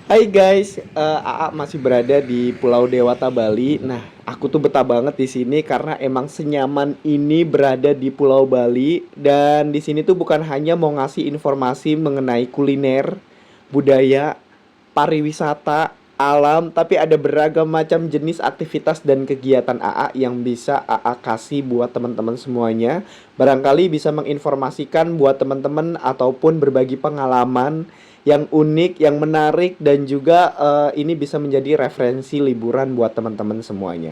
Hai guys, AA masih berada di Pulau Dewata Bali. Nah, aku tuh betah banget di sini karena emang senyaman ini berada di Pulau Bali dan di sini tuh bukan hanya mau ngasih informasi mengenai kuliner, budaya, pariwisata, alam, tapi ada beragam macam jenis aktivitas dan kegiatan AA yang bisa AA kasih buat teman-teman semuanya. Barangkali bisa menginformasikan buat teman-teman ataupun berbagi pengalaman yang unik, yang menarik dan juga ini bisa menjadi referensi liburan buat teman-teman semuanya.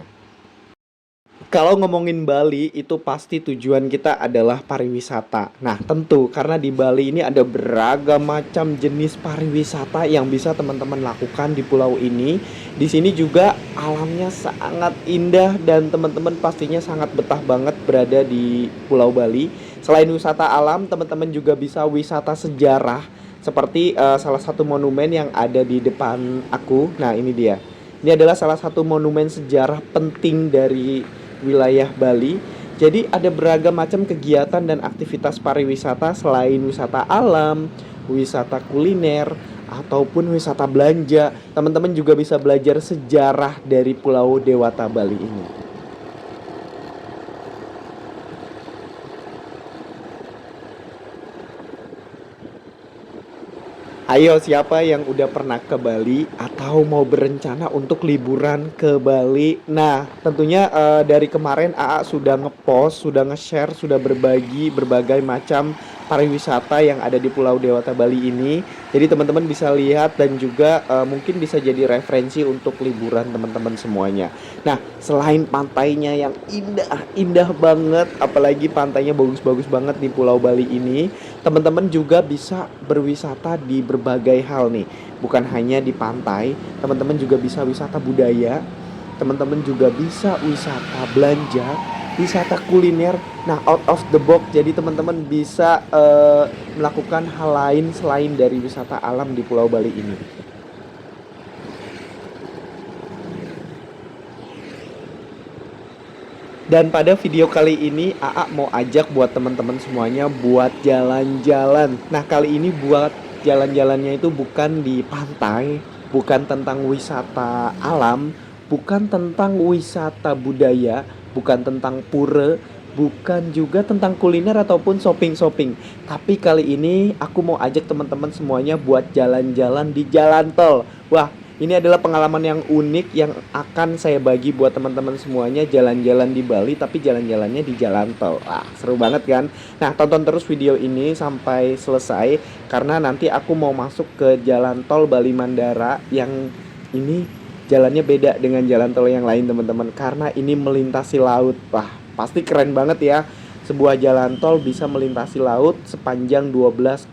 Kalau ngomongin Bali itu pasti tujuan kita adalah pariwisata. Nah, tentu karena di Bali ini ada beragam macam jenis pariwisata yang bisa teman-teman lakukan di pulau ini. Di sini juga alamnya sangat indah dan teman-teman pastinya sangat betah banget berada di Pulau Bali. Selain wisata alam, teman-teman juga bisa wisata sejarah seperti salah satu monumen yang ada di depan aku. Nah, ini dia. Ini adalah salah satu monumen sejarah penting dari wilayah Bali. Jadi ada beragam macam kegiatan dan aktivitas pariwisata selain wisata alam, wisata kuliner, ataupun wisata belanja. Teman-teman juga bisa belajar sejarah dari Pulau Dewata Bali ini. Ayo, siapa yang udah pernah ke Bali atau mau berencana untuk liburan ke Bali? Nah, tentunya dari kemarin AA sudah ngepost, sudah nge-share, sudah berbagi berbagai macam pariwisata yang ada di Pulau Dewata Bali ini. Jadi teman-teman bisa lihat dan juga mungkin bisa jadi referensi untuk liburan teman-teman semuanya. Nah, selain pantainya yang indah, indah banget, apalagi pantainya bagus-bagus banget di Pulau Bali ini, teman-teman juga bisa berwisata di berbagai hal nih. Bukan hanya di pantai, teman-teman juga bisa wisata budaya, teman-teman juga bisa wisata belanja, wisata kuliner. Nah, out of the box. Jadi teman-teman bisa melakukan hal lain selain dari wisata alam di Pulau Bali ini. Dan pada video kali ini AA mau ajak buat teman-teman semuanya buat jalan-jalan. Nah, kali ini buat jalan-jalannya itu bukan di pantai, bukan tentang wisata alam, bukan tentang wisata budaya, bukan tentang pura, bukan juga tentang kuliner ataupun shopping-shopping. Tapi kali ini aku mau ajak teman-teman semuanya buat jalan-jalan di jalan tol. Wah, ini adalah pengalaman yang unik yang akan saya bagi buat teman-teman semuanya, jalan-jalan di Bali tapi jalan-jalannya di jalan tol. Ah, seru banget kan? Nah, tonton terus video ini sampai selesai karena nanti aku mau masuk ke jalan tol Bali Mandara yang ini jalannya beda dengan jalan tol yang lain teman-teman karena ini melintasi laut. Wah, pasti keren banget ya. Sebuah jalan tol bisa melintasi laut sepanjang 12,7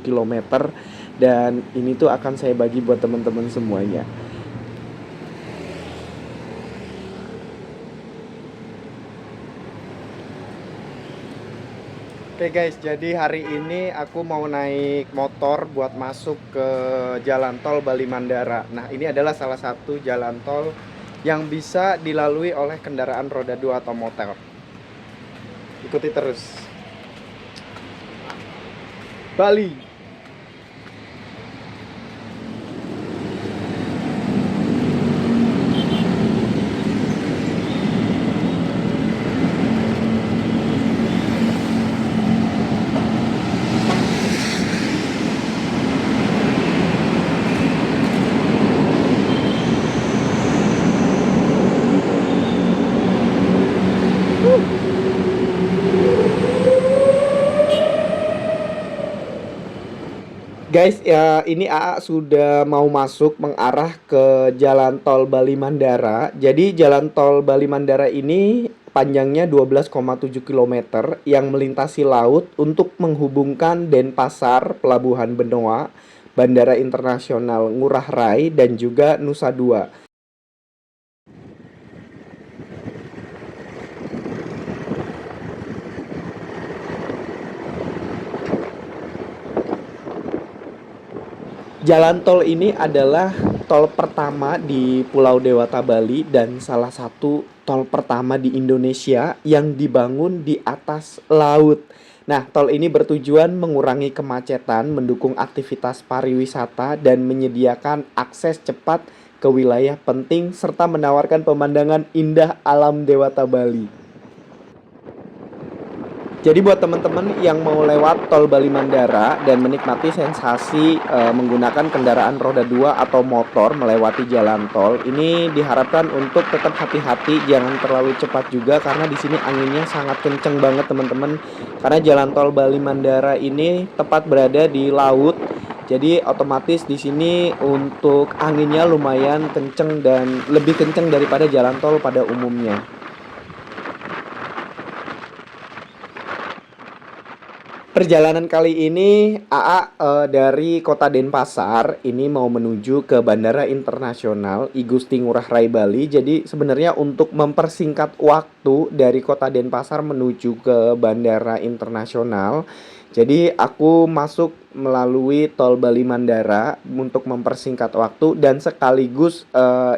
kilometer dan ini tuh akan saya bagi buat teman-teman semuanya. Oke guys, jadi hari ini aku mau naik motor buat masuk ke jalan tol Bali Mandara. Nah, ini adalah salah satu jalan tol yang bisa dilalui oleh kendaraan roda 2 atau motor. Ikuti terus. Bali. Guys, ya ini AA sudah mau masuk mengarah ke jalan tol Bali Mandara. Jadi jalan tol Bali Mandara ini panjangnya 12,7 kilometer yang melintasi laut untuk menghubungkan Denpasar, Pelabuhan Benoa, Bandara Internasional Ngurah Rai dan juga Nusa Dua. Jalan tol ini adalah tol pertama di Pulau Dewata Bali dan salah satu tol pertama di Indonesia yang dibangun di atas laut. Nah, tol ini bertujuan mengurangi kemacetan, mendukung aktivitas pariwisata, dan menyediakan akses cepat ke wilayah penting serta menawarkan pemandangan indah alam Dewata Bali. Jadi buat teman-teman yang mau lewat tol Bali Mandara dan menikmati sensasi menggunakan kendaraan roda 2 atau motor melewati jalan tol, ini diharapkan untuk tetap hati-hati, jangan terlalu cepat juga karena di sini anginnya sangat kenceng banget teman-teman. Karena jalan tol Bali Mandara ini tepat berada di laut. Jadi otomatis di sini untuk anginnya lumayan kenceng dan lebih kenceng daripada jalan tol pada umumnya. Perjalanan kali ini AA dari Kota Denpasar ini mau menuju ke Bandara Internasional I Gusti Ngurah Rai Bali. Jadi sebenarnya untuk mempersingkat waktu dari Kota Denpasar menuju ke Bandara Internasional, jadi aku masuk melalui tol Bali Mandara untuk mempersingkat waktu dan sekaligus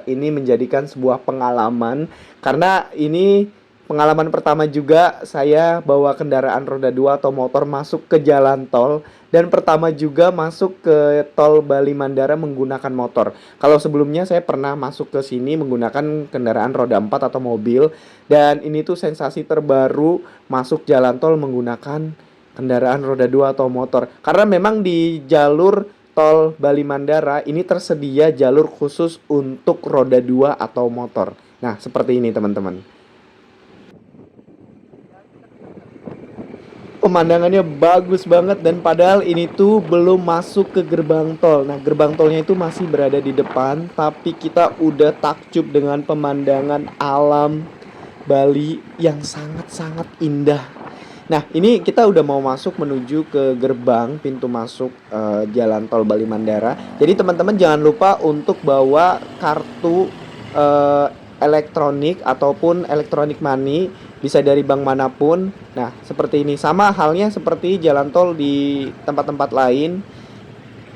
ini menjadikan sebuah pengalaman karena ini pengalaman pertama juga saya bawa kendaraan roda 2 atau motor masuk ke jalan tol dan pertama juga masuk ke tol Bali Mandara menggunakan motor. Kalau sebelumnya saya pernah masuk ke sini menggunakan kendaraan roda 4 atau mobil dan ini tuh sensasi terbaru masuk jalan tol menggunakan kendaraan roda 2 atau motor. Karena memang di jalur tol Bali Mandara ini tersedia jalur khusus untuk roda 2 atau motor. Nah, seperti ini teman-teman. Pemandangannya bagus banget dan padahal ini tuh belum masuk ke gerbang tol. Nah, gerbang tolnya itu masih berada di depan, tapi kita udah takjub dengan pemandangan alam Bali yang sangat-sangat indah. Nah, ini kita udah mau masuk menuju ke gerbang pintu masuk jalan tol Bali Mandara. Jadi teman-teman jangan lupa untuk bawa kartu eh, elektronik ataupun elektronik money bisa dari bank manapun. Nah, seperti ini sama halnya seperti jalan tol di tempat-tempat lain.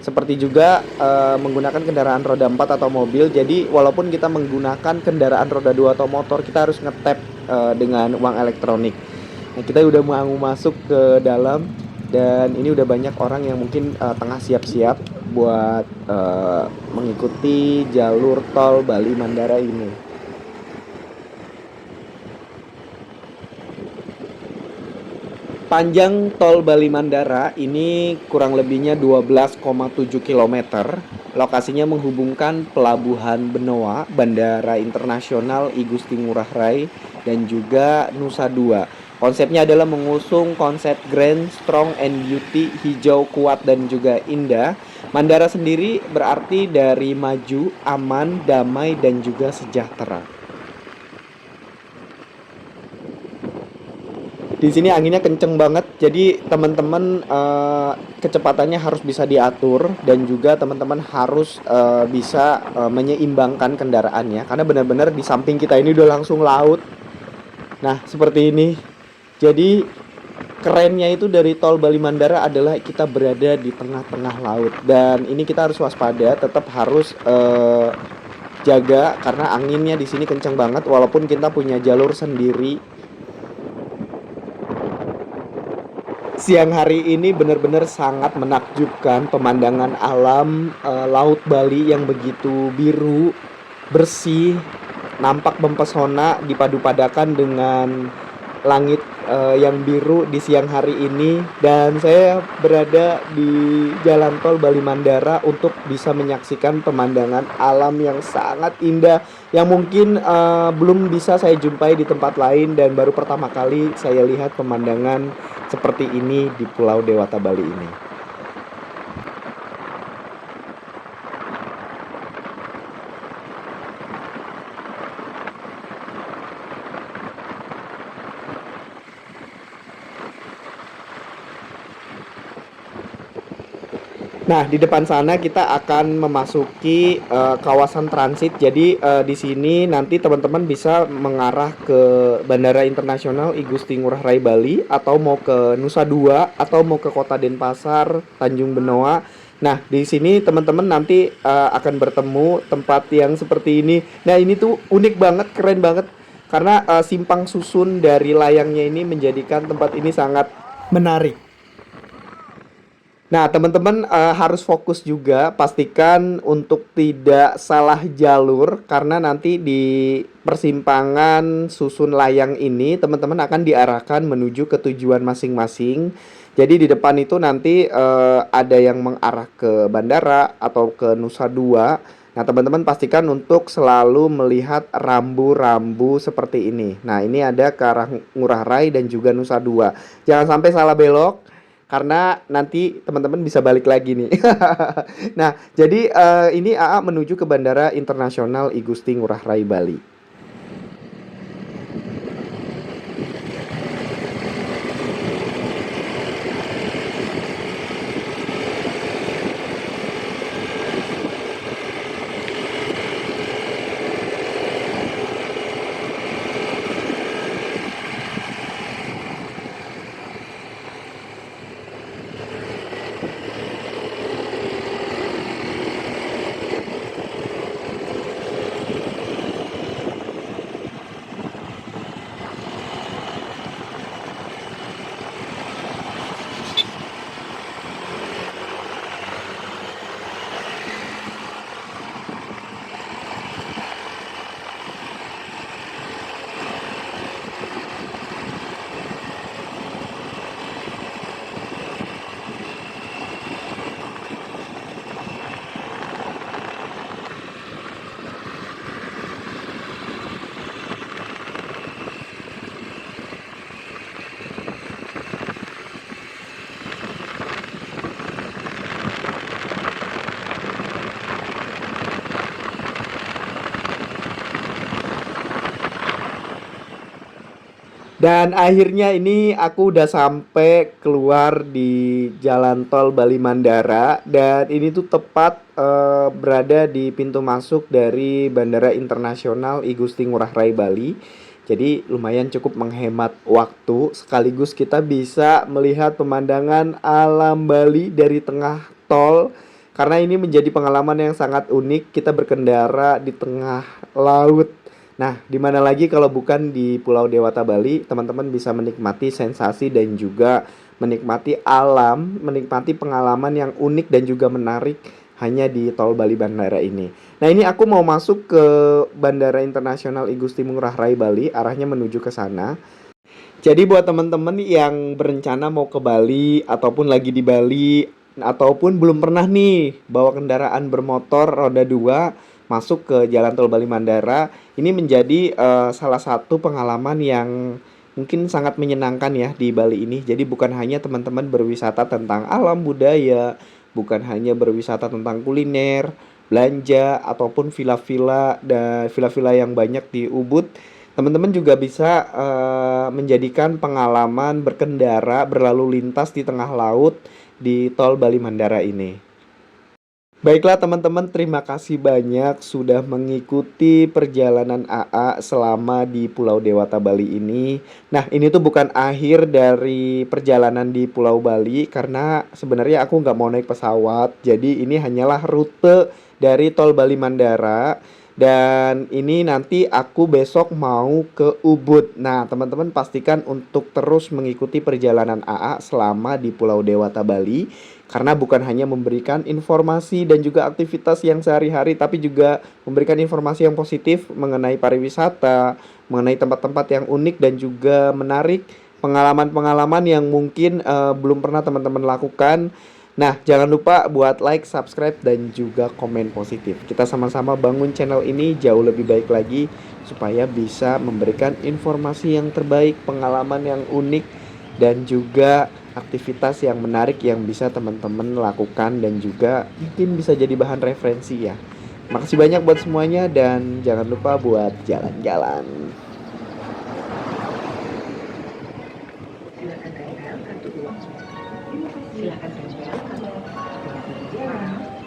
Seperti juga menggunakan kendaraan roda 4 atau mobil. Jadi walaupun kita menggunakan kendaraan roda 2 atau motor, kita harus ngetap dengan uang elektronik. Nah, kita udah mau masuk ke dalam dan ini udah banyak orang yang mungkin tengah siap-siap buat mengikuti jalur tol Bali Mandara ini. Panjang tol Bali Mandara ini kurang lebihnya 12,7 kilometer. Lokasinya menghubungkan Pelabuhan Benoa, Bandara Internasional I Gusti Ngurah Rai, dan juga Nusa Dua. Konsepnya adalah mengusung konsep Grand, Strong, and Beauty, hijau, kuat, dan juga indah. Mandara sendiri berarti dari maju, aman, damai, dan juga sejahtera. Di sini anginnya kenceng banget, jadi teman-teman kecepatannya harus bisa diatur dan juga teman-teman harus bisa menyeimbangkan kendaraannya karena benar-benar di samping kita ini udah langsung laut. Nah, seperti ini. Jadi kerennya itu dari tol Bali Mandara adalah kita berada di tengah-tengah laut dan ini kita harus waspada, tetap harus jaga karena anginnya di sini kenceng banget walaupun kita punya jalur sendiri. Siang hari ini benar-benar sangat menakjubkan pemandangan alam Laut Bali yang begitu biru, bersih, nampak mempesona dipadu-padakan dengan langit yang biru di siang hari ini dan saya berada di jalan tol Bali Mandara untuk bisa menyaksikan pemandangan alam yang sangat indah yang mungkin belum bisa saya jumpai di tempat lain dan baru pertama kali saya lihat pemandangan seperti ini di Pulau Dewata Bali ini. Nah, di depan sana kita akan memasuki kawasan transit. Jadi di sini nanti teman-teman bisa mengarah ke Bandara Internasional I Gusti Ngurah Rai Bali atau mau ke Nusa Dua atau mau ke Kota Denpasar, Tanjung Benoa. Nah, di sini teman-teman nanti akan bertemu tempat yang seperti ini. Nah, ini tuh unik banget, keren banget karena simpang susun dari layangnya ini menjadikan tempat ini sangat menarik. Nah, teman-teman harus fokus juga, pastikan untuk tidak salah jalur karena nanti di persimpangan susun layang ini teman-teman akan diarahkan menuju ke tujuan masing-masing. Jadi di depan itu nanti ada yang mengarah ke bandara atau ke Nusa Dua. Nah, teman-teman pastikan untuk selalu melihat rambu-rambu seperti ini. Nah, ini ada ke arah Ngurah Rai dan juga Nusa Dua. Jangan sampai salah belok karena nanti teman-teman bisa balik lagi nih. Nah, jadi ini AA menuju ke Bandara Internasional I Gusti Ngurah Rai Bali. Dan akhirnya ini aku udah sampai keluar di jalan tol Bali Mandara dan ini tuh tepat berada di pintu masuk dari Bandara Internasional I Gusti Ngurah Rai Bali. Jadi lumayan cukup menghemat waktu sekaligus kita bisa melihat pemandangan alam Bali dari tengah tol karena ini menjadi pengalaman yang sangat unik kita berkendara di tengah laut. Nah, di mana lagi kalau bukan di Pulau Dewata Bali, teman-teman bisa menikmati sensasi dan juga menikmati alam, menikmati pengalaman yang unik dan juga menarik hanya di Tol Bali Bandara ini. Nah, ini aku mau masuk ke Bandara Internasional I Gusti Ngurah Rai Bali, arahnya menuju ke sana. Jadi buat teman-teman yang berencana mau ke Bali ataupun lagi di Bali ataupun belum pernah nih bawa kendaraan bermotor roda 2 masuk ke Jalan Tol Bali Mandara, ini menjadi salah satu pengalaman yang mungkin sangat menyenangkan ya di Bali ini. Jadi bukan hanya teman-teman berwisata tentang alam budaya, bukan hanya berwisata tentang kuliner, belanja ataupun villa-villa dan villa-villa yang banyak di Ubud. Teman-teman juga bisa menjadikan pengalaman berkendara, berlalu lintas di tengah laut di Tol Bali Mandara ini. Baiklah teman-teman, terima kasih banyak sudah mengikuti perjalanan AA selama di Pulau Dewata Bali ini. Nah, ini tuh bukan akhir dari perjalanan di Pulau Bali karena sebenarnya aku nggak mau naik pesawat. Jadi ini hanyalah rute dari Tol Bali Mandara. Dan ini nanti aku besok mau ke Ubud. Nah, teman-teman pastikan untuk terus mengikuti perjalanan AA selama di Pulau Dewata Bali. Karena bukan hanya memberikan informasi dan juga aktivitas yang sehari-hari, tapi juga memberikan informasi yang positif mengenai pariwisata, mengenai tempat-tempat yang unik dan juga menarik, pengalaman-pengalaman yang mungkin belum pernah teman-teman lakukan. Nah, jangan lupa buat like, subscribe, dan juga komen positif. Kita sama-sama bangun channel ini jauh lebih baik lagi supaya bisa memberikan informasi yang terbaik, pengalaman yang unik, dan juga aktivitas yang menarik yang bisa teman-teman lakukan dan juga mungkin bisa jadi bahan referensi ya. Makasih banyak buat semuanya dan jangan lupa buat jalan-jalan. Silakan tempel kartu uang. Silakan tempel kartu uang.